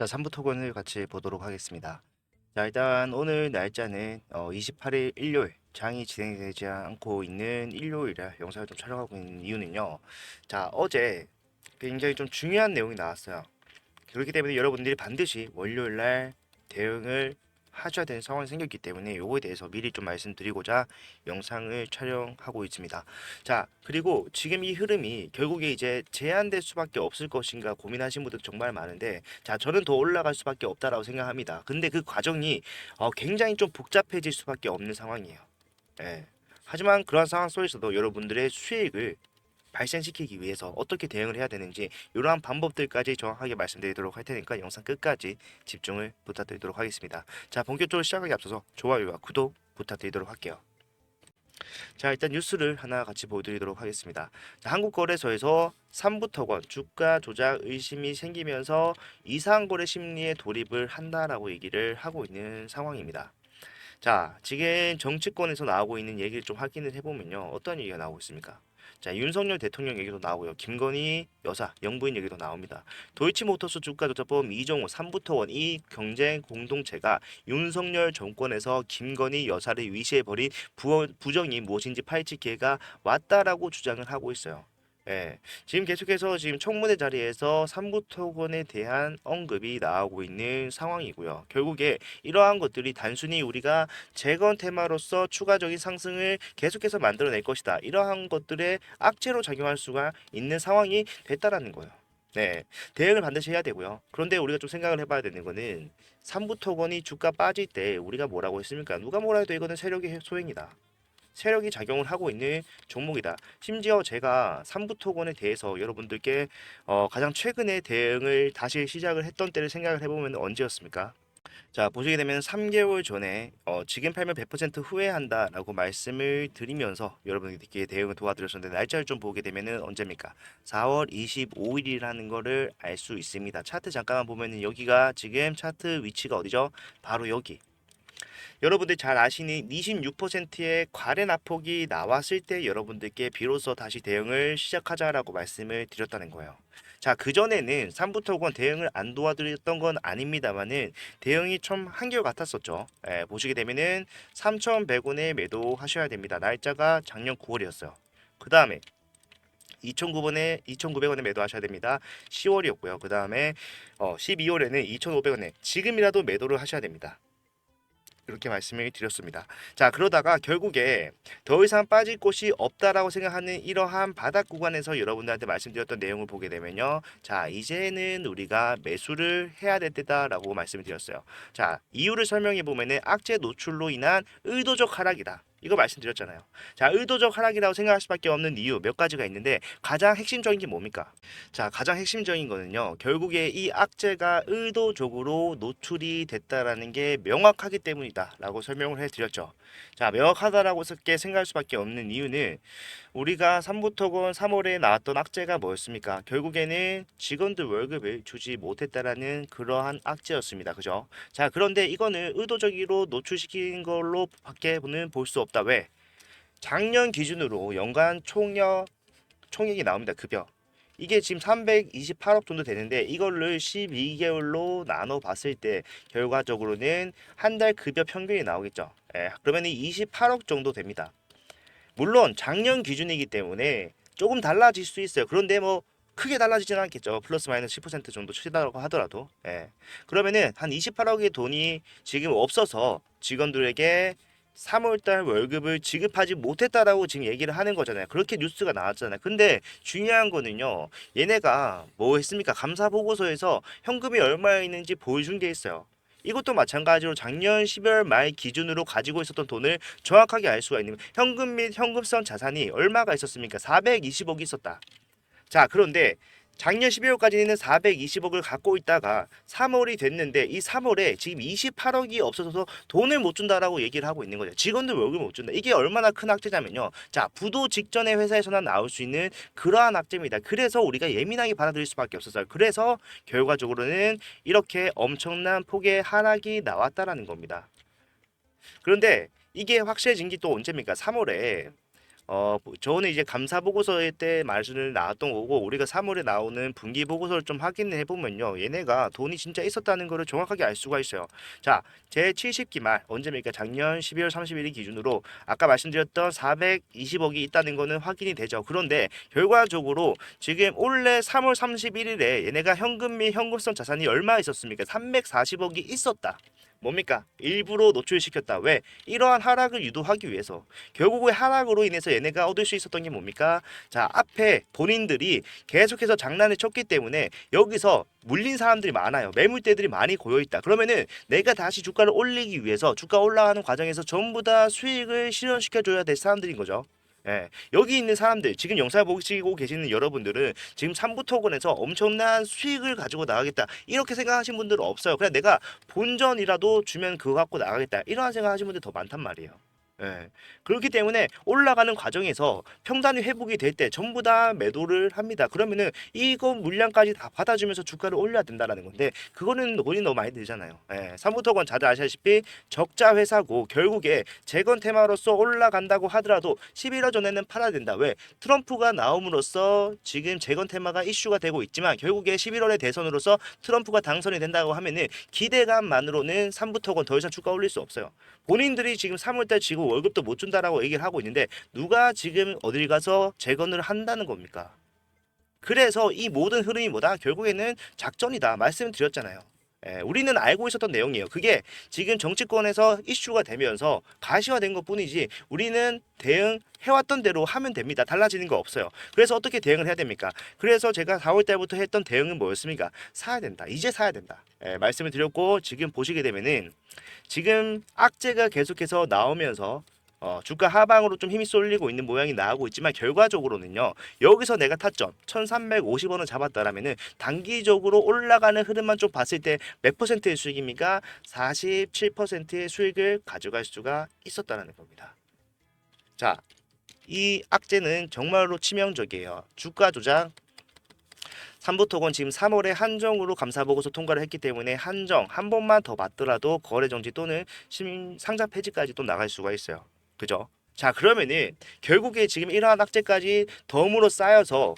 자, 3부 토건을 같이 보도록 하겠습니다. 자, 일단 오늘 날짜는 28일 일요일, 장이 진행되지 않고 있는 일요일에 영상을 좀 촬영하고 있는 이유는요. 자, 어제 굉장히 좀 중요한 내용이 나왔어요. 그렇기 때문에 여러분들이 반드시 월요일 날 대응을 하셔야 되는 상황이 생겼기 때문에 요거에 대해서 미리 좀 말씀드리고자 영상을 촬영하고 있습니다. 자, 그리고 지금 이 흐름이 결국에 이제 제한될 수밖에 없을 것인가 고민하신 분들 정말 많은데, 자, 저는 더 올라갈 수밖에 없다라고 생각합니다. 근데 그 과정이 굉장히 좀 복잡해질 수밖에 없는 상황이에요. 예. 하지만 그러한 상황 속에서도 여러분들의 수익을 발생시키기 위해서 어떻게 대응을 해야 되는지 이러한 방법들까지 정확하게 말씀드리도록 할 테니까 영상 끝까지 집중을 부탁드리도록 하겠습니다. 자, 본격적으로 시작하기 앞서서 좋아요와 구독 부탁드리도록 할게요. 자, 일단 뉴스를 하나 같이 보여드리도록 하겠습니다. 자, 한국거래소에서 삼부토건 주가 조작 의심이 생기면서 이상거래 심리에 돌입을 한다라고 얘기를 하고 있는 상황입니다. 자, 지금 정치권에서 나오고 있는 얘기를 좀 확인을 해보면요. 어떤 얘기가 나오고 있습니까? 자, 윤석열 대통령 얘기도 나오고요. 김건희 여사, 영부인 얘기도 나옵니다. 도이치모터스 주가 조작범 이종호 삼부토원 이 경쟁 공동체가 윤석열 정권에서 김건희 여사를 위시해버린 부정이 무엇인지 파헤칠 기회가 왔다라고 주장을 하고 있어요. 예, 지금 계속해서 지금 청문회 자리에서 삼부토건에 대한 언급이 나오고 있는 상황이고요. 결국에 이러한 것들이 단순히 우리가 재건 테마로서 추가적인 상승을 계속해서 만들어낼 것이다. 이러한 것들의 악재로 작용할 수가 있는 상황이 됐다라는 거예요. 네, 대응을 반드시 해야 되고요. 그런데 우리가 좀 생각을 해봐야 되는 거는 삼부토건이 주가 빠질 때 우리가 뭐라고 했습니까? 누가 뭐라 해도 이거는 세력의 소행이다. 세력이 작용을 하고 있는 종목이다. 심지어 제가 삼부토건에 대해서 여러분들께 가장 최근에 대응을 다시 시작을 했던 때를 생각을 해보면 언제였습니까? 자, 보시게 되면 3개월 전에 지금 팔면 100% 후회한다라고 말씀을 드리면서 여러분들께 대응을 도와드렸었는데, 날짜를 좀 보게 되면은 언제입니까? 4월 25일이라는 거를 알 수 있습니다. 차트 잠깐만 보면은 여기가 지금 차트 위치가 어디죠? 바로 여기. 여러분들 잘 아시는 26%의 과래 낙폭이 나왔을 때 여러분들께 비로소 다시 대응을 시작하자라고 말씀을 드렸다는 거예요. 자, 그전에는 삼부토건 대응을 안 도와드렸던 건 아닙니다만은 대응이 좀 한결같았었죠. 보시게 되면은 3,100원에 매도하셔야 됩니다. 날짜가 작년 9월이었어요. 그 다음에 2,900원에 매도하셔야 됩니다. 10월이었고요. 그 다음에 12월에는 2,500원에 지금이라도 매도를 하셔야 됩니다. 이렇게 말씀을 드렸습니다. 자, 그러다가 결국에 더 이상 빠질 곳이 없다라고 생각하는 이러한 바닥 구간에서 여러분들한테 말씀드렸던 내용을 보게 되면요. 자, 이제는 우리가 매수를 해야 될 때다라고 말씀을 드렸어요. 자, 이유를 설명해 보면은 악재 노출로 인한 의도적 하락이다. 이거 말씀드렸잖아요. 자, 의도적 하락이라고 생각할 수밖에 없는 이유 몇 가지가 있는데, 가장 핵심적인 게 뭡니까? 자, 가장 핵심적인 거는요. 결국에 이 악재가 의도적으로 노출이 됐다라는 게 명확하기 때문이다라고 설명을 해드렸죠. 자, 명확하다라고 생각할 수밖에 없는 이유는 우리가 삼부토건 3월에 나왔던 악재가 뭐였습니까? 결국에는 직원들 월급을 주지 못했다라는 그러한 악재였습니다. 그죠? 자, 그런데 이거는 의도적으로 노출시킨 걸로 밖에는 볼 수 없다. 왜? 작년 기준으로 연간 총액이 나옵니다. 급여. 이게 지금 328억 정도 되는데 이거를 12개월로 나눠 봤을 때 결과적으로는 한 달 급여 평균이 나오겠죠. 그러면 28억 정도 됩니다. 물론 작년 기준이기 때문에 조금 달라질 수 있어요. 그런데 뭐 크게 달라지지는 않겠죠. 플러스 마이너스 10% 정도 치다고 하더라도. 그러면은 한 28억의 돈이 지금 없어서 직원들에게 3월달 월급을 지급하지 못했다라고 지금 얘기를 하는 거잖아요. 그렇게 뉴스가 나왔잖아요. 근데 중요한 거는요. 얘네가 뭐 했습니까? 감사 보고서에서 현금이 얼마 있는지 보여준 게 있어요. 이것도 마찬가지로 작년 12월 말 기준으로 가지고 있었던 돈을 정확하게 알 수가 있는, 현금 및 현금성 자산이 얼마가 있었습니까? 420억이 있었다. 자, 그런데 작년 12월까지는 420억을 갖고 있다가 3월이 됐는데 이 3월에 지금 28억이 없어져서 돈을 못 준다라고 얘기를 하고 있는 거죠. 직원들 월급을 못 준다. 이게 얼마나 큰 악재냐면요. 자, 부도 직전의 회사에서나 나올 수 있는 그러한 악재입니다. 그래서 우리가 예민하게 받아들일 수밖에 없었어요. 그래서 결과적으로는 이렇게 엄청난 폭의 하락이 나왔다라는 겁니다. 그런데 이게 확실해진 게 또 언제입니까? 3월에 저는 이제 감사 보고서에 때 말씀을 나왔던 거고 우리가 3월에 나오는 분기 보고서를 좀 확인해 보면요. 얘네가 돈이 진짜 있었다는 거를 정확하게 알 수가 있어요. 자, 제 70기 말 언제입니까? 작년 12월 31일 기준으로 아까 말씀드렸던 420억이 있다는 거는 확인이 되죠. 그런데 결과적으로 지금 올해 3월 31일에 얘네가 현금 및 현금성 자산이 얼마 있었습니까? 340억이 있었다. 뭡니까? 일부러 노출시켰다. 왜? 이러한 하락을 유도하기 위해서. 결국에 하락으로 인해서 얘네가 얻을 수 있었던 게 뭡니까? 자, 앞에 본인들이 계속해서 장난을 쳤기 때문에 여기서 물린 사람들이 많아요. 매물대들이 많이 고여있다. 그러면은 내가 다시 주가를 올리기 위해서 주가 올라가는 과정에서 전부 다 수익을 실현시켜줘야 될 사람들인 거죠. 예, 여기 있는 사람들, 지금 영상을 보시고 계시는 여러분들은 지금 삼부토건에서 엄청난 수익을 가지고 나가겠다 이렇게 생각하시는 분들은 없어요. 그냥 내가 본전이라도 주면 그거 갖고 나가겠다 이러한 생각하시는 분들 더 많단 말이에요. 예. 그렇기 때문에 올라가는 과정에서 평단이 회복이 될 때 전부 다 매도를 합니다. 그러면은 이거 물량까지 다 받아주면서 주가를 올려야 된다라는 건데 그거는 돈이 너무 많이 들잖아요. 예. 삼부토건 다들 아시다시피 적자 회사고 결국에 재건 테마로서 올라간다고 하더라도 11월 전에는 팔아야 된다. 왜? 트럼프가 나옴으로써 지금 재건 테마가 이슈가 되고 있지만 결국에 11월의 대선으로서 트럼프가 당선이 된다고 하면은 기대감만으로는 삼부토건 더 이상 주가 올릴 수 없어요. 본인들이 지금 3월달 지금 월급도 못 준다라고 얘기를 하고 있는데 누가 지금 어딜 가서 재건을 한다는 겁니까? 그래서 이 모든 흐름이 뭐다? 결국에는 작전이다. 말씀드렸잖아요. 예, 우리는 알고 있었던 내용이에요. 그게 지금 정치권에서 이슈가 되면서 가시화된 것 뿐이지 우리는 대응해왔던 대로 하면 됩니다. 달라지는 거 없어요. 그래서 어떻게 대응을 해야 됩니까? 그래서 제가 4월 달부터 했던 대응은 뭐였습니까? 사야 된다. 이제 사야 된다. 예, 말씀을 드렸고 지금 보시게 되면은 지금 악재가 계속해서 나오면서 주가 하방으로 좀 힘이 쏠리고 있는 모양이 나오고 있지만 결과적으로는요. 여기서 내가 타점 1350원을 잡았다라면은 단기적으로 올라가는 흐름만 좀 봤을 때 몇 퍼센트의 수익입니까? 47%의 수익을 가져갈 수가 있었다는 겁니다. 자, 이 악재는 정말로 치명적이에요. 주가 조작 삼부토건 지금 3월에 한정으로 감사보고서 통과를 했기 때문에 한정 한 번만 더 맞더라도 거래 정지 또는 상장 폐지까지 또 나갈 수가 있어요. 그죠? 자, 그러면은 결국에 지금 이러한 악재까지 덤으로 쌓여서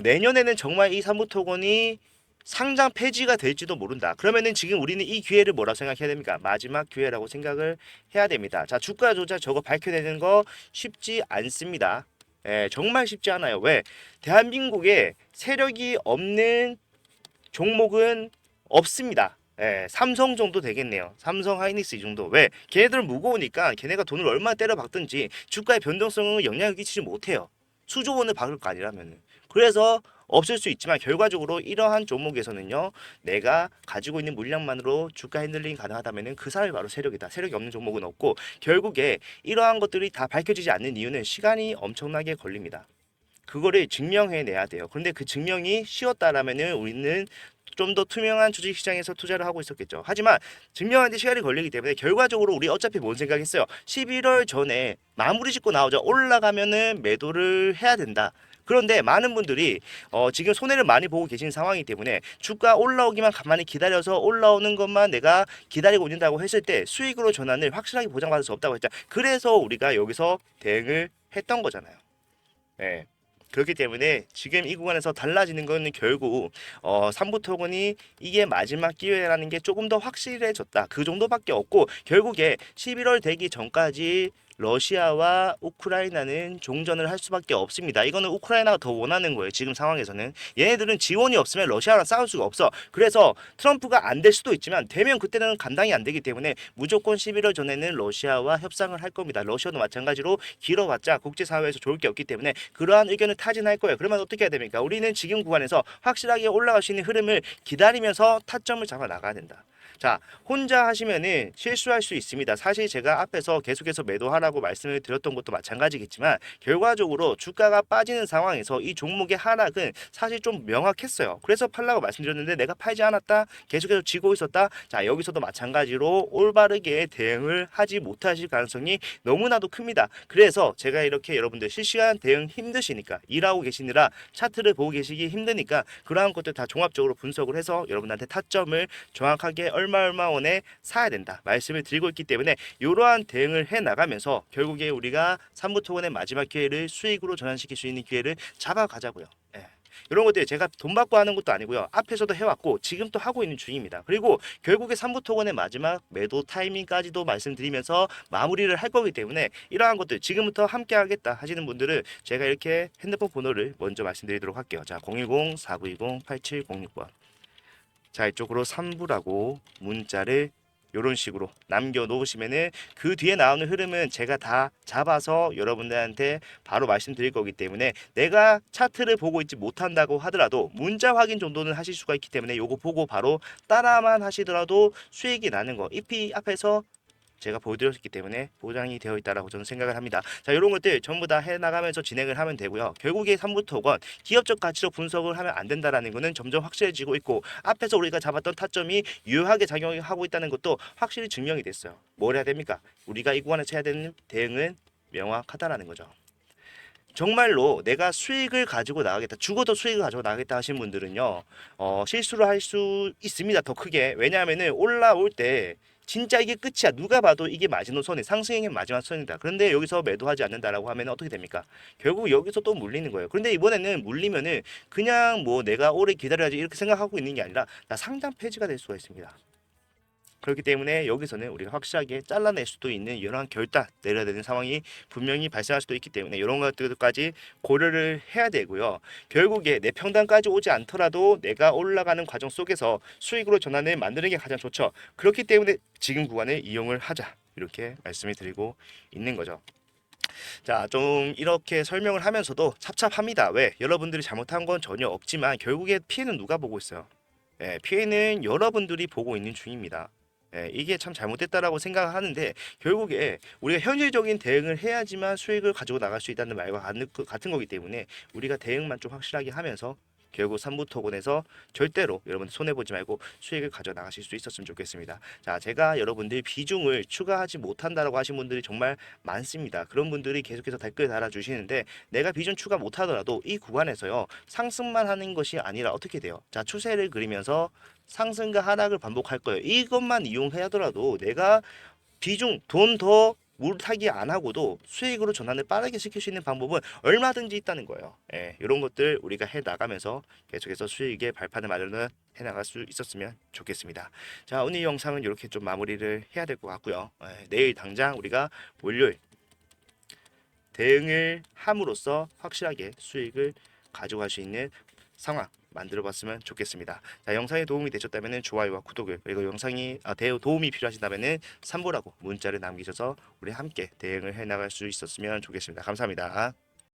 내년에는 정말 이 삼부토건이 상장 폐지가 될지도 모른다. 그러면은 지금 우리는 이 기회를 뭐라고 생각해야 됩니까? 마지막 기회라고 생각을 해야 됩니다. 자, 주가 조작 저거 밝혀내는 거 쉽지 않습니다. 예, 정말 쉽지 않아요. 왜? 대한민국에 세력이 없는 종목은 없습니다. 예, 삼성 정도 되겠네요. 삼성 하이닉스 이 정도. 왜? 걔네들은 무거우니까 걔네가 돈을 얼마 때려 박든지 주가의 변동성은 영향을 끼치지 못해요. 수조 원을 박을 거 아니라면은. 그래서 없을 수 있지만 결과적으로 이러한 종목에서는요. 내가 가지고 있는 물량만으로 주가 핸들링이 가능하다면은 그 사람이 바로 세력이다. 세력이 없는 종목은 없고 결국에 이러한 것들이 다 밝혀지지 않는 이유는 시간이 엄청나게 걸립니다. 그거를 증명해내야 돼요. 그런데 그 증명이 쉬웠다라면은 우리는 좀 더 투명한 주식시장에서 투자를 하고 있었겠죠. 하지만 증명하는데 시간이 걸리기 때문에 결과적으로 우리 어차피 뭔 생각했어요. 11월 전에 마무리 짓고 나오자 올라가면은 매도를 해야 된다. 그런데 많은 분들이 지금 손해를 많이 보고 계신 상황이기 때문에 주가 올라오기만 가만히 기다려서 올라오는 것만 내가 기다리고 있는다고 했을 때 수익으로 전환을 확실하게 보장받을 수 없다고 했죠. 그래서 우리가 여기서 대응을 했던 거잖아요. 네. 그렇기 때문에 지금 이 구간에서 달라지는 거는 결국 삼부토건이 이게 마지막 기회라는 게 조금 더 확실해졌다. 그 정도밖에 없고 결국에 11월 되기 전까지 러시아와 우크라이나는 종전을 할 수밖에 없습니다. 이거는 우크라이나가 더 원하는 거예요. 지금 상황에서는. 얘네들은 지원이 없으면 러시아랑 싸울 수가 없어. 그래서 트럼프가 안 될 수도 있지만 되면 그때는 감당이 안 되기 때문에 무조건 11월 전에는 러시아와 협상을 할 겁니다. 러시아도 마찬가지로 길어봤자 국제사회에서 좋을 게 없기 때문에 그러한 의견을 타진할 거예요. 그러면 어떻게 해야 됩니까? 우리는 지금 구간에서 확실하게 올라갈 수 있는 흐름을 기다리면서 타점을 잡아 나가야 된다. 자, 혼자 하시면은 실수할 수 있습니다. 사실 제가 앞에서 계속해서 매도하라고 말씀을 드렸던 것도 마찬가지겠지만 결과적으로 주가가 빠지는 상황에서 이 종목의 하락은 사실 좀 명확했어요. 그래서 팔라고 말씀드렸는데 내가 팔지 않았다. 계속해서 지고 있었다. 자, 여기서도 마찬가지로 올바르게 대응을 하지 못하실 가능성이 너무나도 큽니다. 그래서 제가 이렇게 여러분들 실시간 대응 힘드시니까 일하고 계시느라 차트를 보고 계시기 힘드니까 그러한 것들 다 종합적으로 분석을 해서 여러분한테 타점을 정확하게 얼마 원에 사야 된다 말씀을 드리고 있기 때문에 이러한 대응을 해 나가면서 결국에 우리가 삼부토건의 마지막 기회를 수익으로 전환시킬 수 있는 기회를 잡아가자고요. 예. 이런 것들 제가 돈 받고 하는 것도 아니고요. 앞에서도 해왔고 지금 또 하고 있는 중입니다. 그리고 결국에 삼부토건의 마지막 매도 타이밍까지도 말씀드리면서 마무리를 할 거기 때문에 이러한 것들 지금부터 함께 하겠다 하시는 분들은 제가 이렇게 핸드폰 번호를 먼저 말씀드리도록 할게요. 자, 010-4920-8706번. 자, 이쪽으로 3부라고 문자를 이런 식으로 남겨 놓으시면은 그 뒤에 나오는 흐름은 제가 다 잡아서 여러분들한테 바로 말씀드릴 거기 때문에 내가 차트를 보고 있지 못한다고 하더라도 문자 확인 정도는 하실 수가 있기 때문에 요거 보고 바로 따라만 하시더라도 수익이 나는 거 EP 앞에서 제가 보여드렸기 때문에 보장이 되어 있다라고 저는 생각을 합니다. 자, 이런 것들 전부 다 해나가면서 진행을 하면 되고요. 결국에 3부토건 기업적 가치로 분석을 하면 안 된다라는 것은 점점 확실해지고 있고 앞에서 우리가 잡았던 타점이 유효하게 작용하고 있다는 것도 확실히 증명이 됐어요. 뭘 해야 됩니까? 우리가 이 구간에서 해야 되는 대응은 명확하다라는 거죠. 정말로 내가 수익을 가지고 나가겠다, 죽어도 수익을 가지고 나가겠다 하신 분들은요, 실수를 할 수 있습니다. 더 크게. 왜냐하면은 올라올 때 진짜 이게 끝이야. 누가 봐도 이게 마지노선이 상승의 마지막 선이다. 그런데 여기서 매도하지 않는다라고 하면 어떻게 됩니까? 결국 여기서 또 물리는 거예요. 그런데 이번에는 물리면은 그냥 뭐 내가 오래 기다려야지 이렇게 생각하고 있는 게 아니라 나 상장 폐지가 될 수가 있습니다. 그렇기 때문에 여기서는 우리가 확실하게 잘라낼 수도 있는 이러한 결단 내려야 되는 상황이 분명히 발생할 수도 있기 때문에 이런 것들까지 고려를 해야 되고요. 결국에 내 평단까지 오지 않더라도 내가 올라가는 과정 속에서 수익으로 전환을 만드는 게 가장 좋죠. 그렇기 때문에 지금 구간을 이용을 하자 이렇게 말씀을 드리고 있는 거죠. 자, 좀 이렇게 설명을 하면서도 찹찹합니다. 왜? 여러분들이 잘못한 건 전혀 없지만 결국에 피해는 누가 보고 있어요? 피해는 여러분들이 보고 있는 중입니다. 이게 참 잘못됐다라고 생각하는데 결국에 우리가 현실적인 대응을 해야지만 수익을 가지고 나갈 수 있다는 말과 같은 거기 때문에 우리가 대응만 좀 확실하게 하면서 결국 삼부토건에서 절대로 여러분들 손해보지 말고 수익을 가져 나가실 수 있었으면 좋겠습니다. 자, 제가 여러분들 비중을 추가하지 못한다라고 하신 분들이 정말 많습니다. 그런 분들이 계속해서 댓글 달아주시는데 내가 비중 추가 못하더라도 이 구간에서요 상승만 하는 것이 아니라 어떻게 돼요? 자, 추세를 그리면서 상승과 하락을 반복할 거예요. 이것만 이용하더라도 내가 비중 돈 더 물타기 안 하고도 수익으로 전환을 빠르게 시킬 수 있는 방법은 얼마든지 있다는 거예요. 이런 것들 우리가 해 나가면서 계속해서 수익의 발판을 마련을 해 나갈 수 있었으면 좋겠습니다. 자, 오늘 영상은 이렇게 좀 마무리를 해야 될 것 같고요. 내일 당장 우리가 월요일 대응을 함으로써 확실하게 수익을 가져갈 수 있는 상황 만들어 봤으면 좋겠습니다. 자, 영상이 도움이 되셨다면 좋아요와 구독을, 그리고 영상이 도움이 필요하신다면 3부라고 문자를 남기셔서 우리 함께 대응을 해 나갈 수 있었으면 좋겠습니다. 감사합니다.